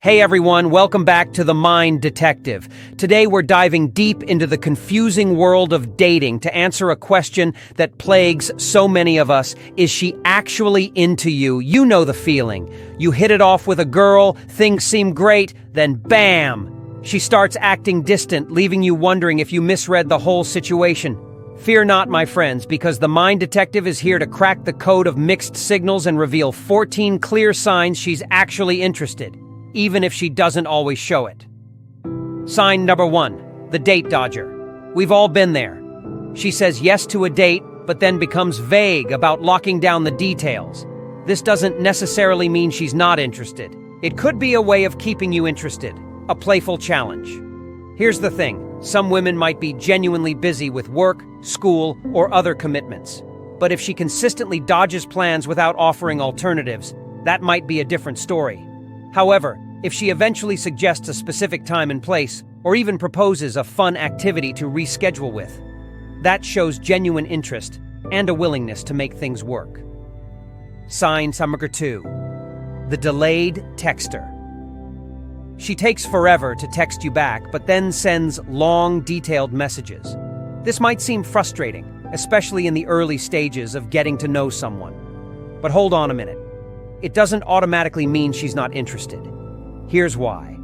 Hey everyone, welcome back to The Mind Detective. Today we're diving deep into the confusing world of dating to answer a question that plagues so many of us. Is she actually into you? You know the feeling. You hit it off with a girl, things seem great, then bam! She starts acting distant, leaving you wondering if you misread the whole situation. Fear not, my friends, because The Mind Detective is here to crack the code of mixed signals and reveal 14 clear signs she's actually interested, even if she doesn't always show it. Sign number 1, the date dodger. We've all been there. She says yes to a date, but then becomes vague about locking down the details. This doesn't necessarily mean she's not interested. It could be a way of keeping you interested, a playful challenge. Here's the thing, some women might be genuinely busy with work, school, or other commitments. But if she consistently dodges plans without offering alternatives, that might be a different story. However, if she eventually suggests a specific time and place, or even proposes a fun activity to reschedule with, that shows genuine interest and a willingness to make things work. Sign number 2, the delayed texter. She takes forever to text you back, but then sends long, detailed messages. This might seem frustrating, especially in the early stages of getting to know someone. But hold on a minute. It doesn't automatically mean she's not interested. Here's why.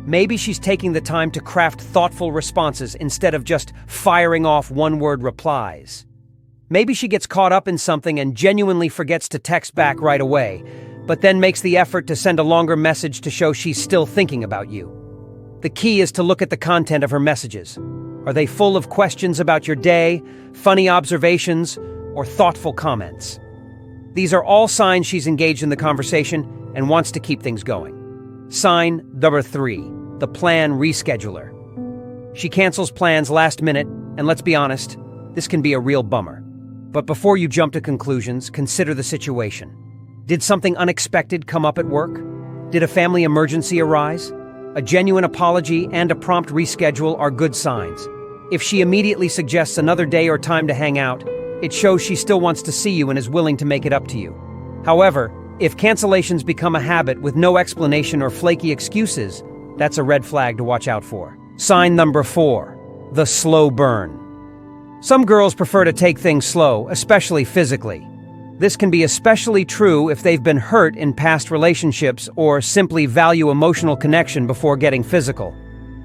Maybe she's taking the time to craft thoughtful responses instead of just firing off one-word replies. Maybe she gets caught up in something and genuinely forgets to text back right away, but then makes the effort to send a longer message to show she's still thinking about you. The key is to look at the content of her messages. Are they full of questions about your day, funny observations, or thoughtful comments? These are all signs she's engaged in the conversation and wants to keep things going. Sign number 3, the plan rescheduler. She cancels plans last minute, and let's be honest, this can be a real bummer. But before you jump to conclusions, consider the situation. Did something unexpected come up at work? Did a family emergency arise? A genuine apology and a prompt reschedule are good signs. If she immediately suggests another day or time to hang out, it shows she still wants to see you and is willing to make it up to you. However, if cancellations become a habit with no explanation or flaky excuses, that's a red flag to watch out for. Sign number 4, the slow burn. Some girls prefer to take things slow, especially physically. This can be especially true if they've been hurt in past relationships or simply value emotional connection before getting physical.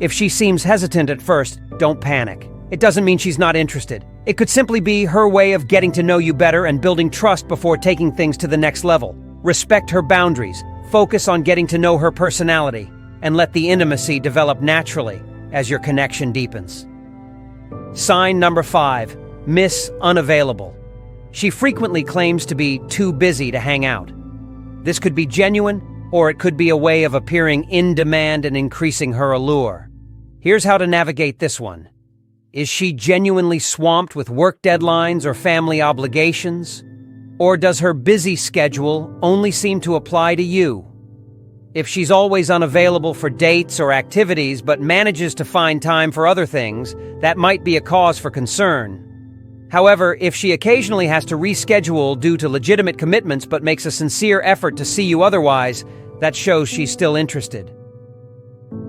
If she seems hesitant at first, don't panic. It doesn't mean she's not interested. It could simply be her way of getting to know you better and building trust before taking things to the next level. Respect her boundaries, focus on getting to know her personality, and let the intimacy develop naturally as your connection deepens. Sign number 5, Miss Unavailable. She frequently claims to be too busy to hang out. This could be genuine, or it could be a way of appearing in demand and increasing her allure. Here's how to navigate this one. Is she genuinely swamped with work deadlines or family obligations? Or does her busy schedule only seem to apply to you? If she's always unavailable for dates or activities but manages to find time for other things, that might be a cause for concern. However, if she occasionally has to reschedule due to legitimate commitments but makes a sincere effort to see you otherwise, that shows she's still interested.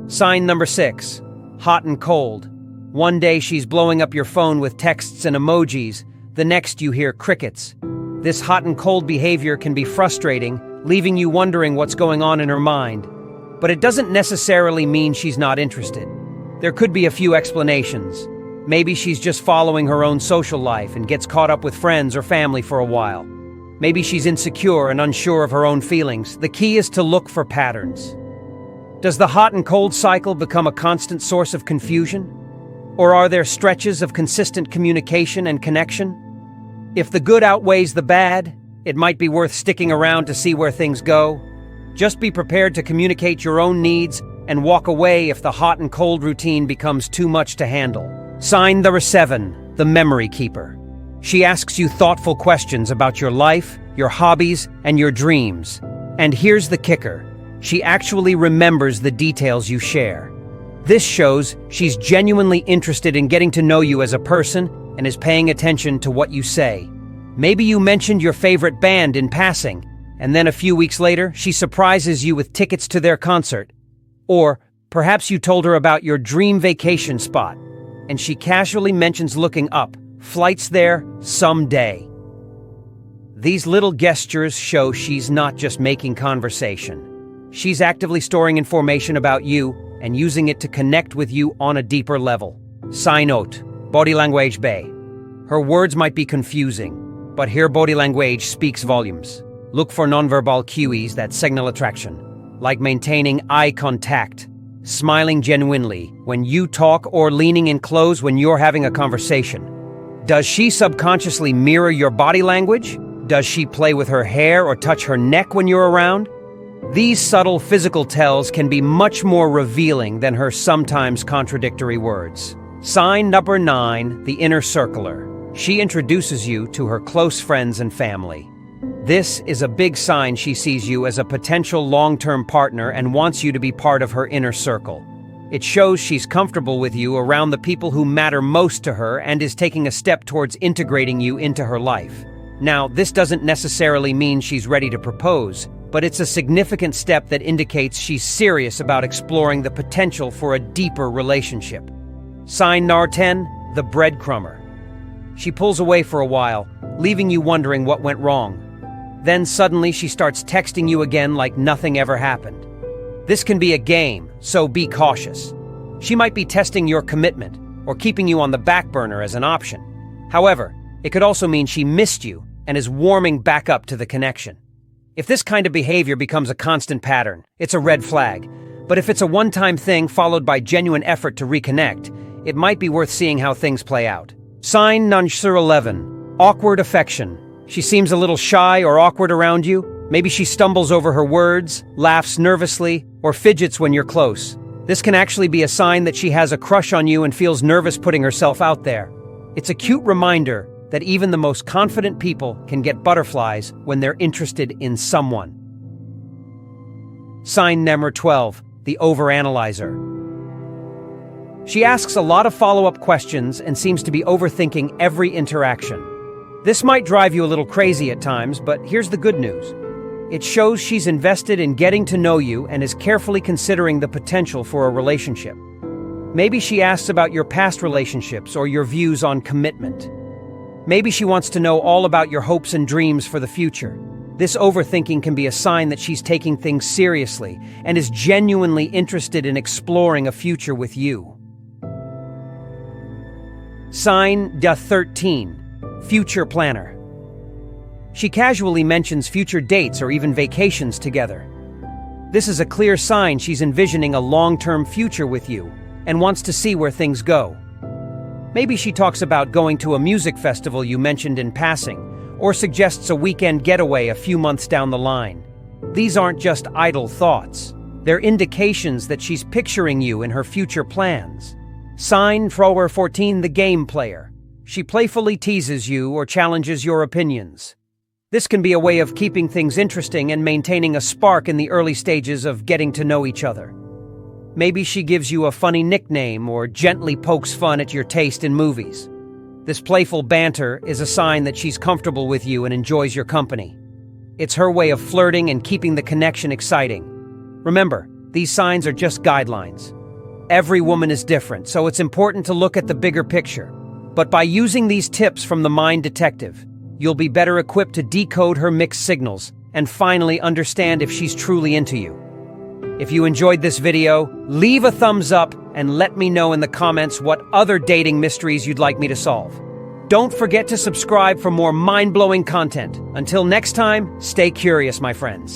Sign number 6, hot and cold. One day she's blowing up your phone with texts and emojis, the next you hear crickets. This hot and cold behavior can be frustrating, leaving you wondering what's going on in her mind. But it doesn't necessarily mean she's not interested. There could be a few explanations. Maybe she's just following her own social life and gets caught up with friends or family for a while. Maybe she's insecure and unsure of her own feelings. The key is to look for patterns. Does the hot and cold cycle become a constant source of confusion? Or are there stretches of consistent communication and connection? If the good outweighs the bad, it might be worth sticking around to see where things go. Just be prepared to communicate your own needs and walk away if the hot and cold routine becomes too much to handle. Sign number 7, the memory keeper. She asks you thoughtful questions about your life, your hobbies, and your dreams. And here's the kicker. She actually remembers the details you share. This shows she's genuinely interested in getting to know you as a person and is paying attention to what you say. Maybe you mentioned your favorite band in passing, And then a few weeks later, she surprises you with tickets to their concert. Or perhaps you told her about your dream vacation spot, and she casually mentions looking up, flights there someday. These little gestures show she's not just making conversation. She's actively storing information about you and using it to connect with you on a deeper level. Sign note, body language bay. Her words might be confusing, but her body language speaks volumes. Look for nonverbal cues that signal attraction, like maintaining eye contact, smiling genuinely when you talk, or leaning in close when you're having a conversation. Does she subconsciously mirror your body language? Does she play with her hair or touch her neck when you're around? These subtle physical tells can be much more revealing than her sometimes contradictory words. Sign number 9, the inner circler. She introduces you to her close friends and family. This is a big sign she sees you as a potential long-term partner and wants you to be part of her inner circle. It shows she's comfortable with you around the people who matter most to her and is taking a step towards integrating you into her life. Now, this doesn't necessarily mean she's ready to propose, but it's a significant step that indicates she's serious about exploring the potential for a deeper relationship. Sign number 10, the breadcrumber. She pulls away for a while, leaving you wondering what went wrong. Then suddenly she starts texting you again like nothing ever happened. This can be a game, so be cautious. She might be testing your commitment or keeping you on the back burner as an option. However, it could also mean she missed you and is warming back up to the connection. If this kind of behavior becomes a constant pattern, it's a red flag. But if it's a one-time thing followed by genuine effort to reconnect, it might be worth seeing how things play out. Sign number 11, awkward affection. She seems a little shy or awkward around you. Maybe she stumbles over her words, laughs nervously, or fidgets when you're close. This can actually be a sign that she has a crush on you and feels nervous putting herself out there. It's a cute reminder that even the most confident people can get butterflies when they're interested in someone. Sign number 12, the overanalyzer. She asks a lot of follow-up questions and seems to be overthinking every interaction. This might drive you a little crazy at times, but here's the good news. It shows she's invested in getting to know you and is carefully considering the potential for a relationship. Maybe she asks about your past relationships or your views on commitment. Maybe she wants to know all about your hopes and dreams for the future. This overthinking can be a sign that she's taking things seriously and is genuinely interested in exploring a future with you. Sign number 13, future planner. She casually mentions future dates or even vacations together. This is a clear sign she's envisioning a long-term future with you and wants to see where things go. Maybe she talks about going to a music festival you mentioned in passing, or suggests a weekend getaway a few months down the line. These aren't just idle thoughts. They're indications that she's picturing you in her future plans. Sign number 14, the game player. She playfully teases you or challenges your opinions. This can be a way of keeping things interesting and maintaining a spark in the early stages of getting to know each other. Maybe she gives you a funny nickname or gently pokes fun at your taste in movies. This playful banter is a sign that she's comfortable with you and enjoys your company. It's her way of flirting and keeping the connection exciting. Remember, these signs are just guidelines. Every woman is different, so it's important to look at the bigger picture. But by using these tips from the Mind Detective, you'll be better equipped to decode her mixed signals and finally understand if she's truly into you. If you enjoyed this video, leave a thumbs up and let me know in the comments what other dating mysteries you'd like me to solve. Don't forget to subscribe for more mind-blowing content. Until next time, stay curious, my friends.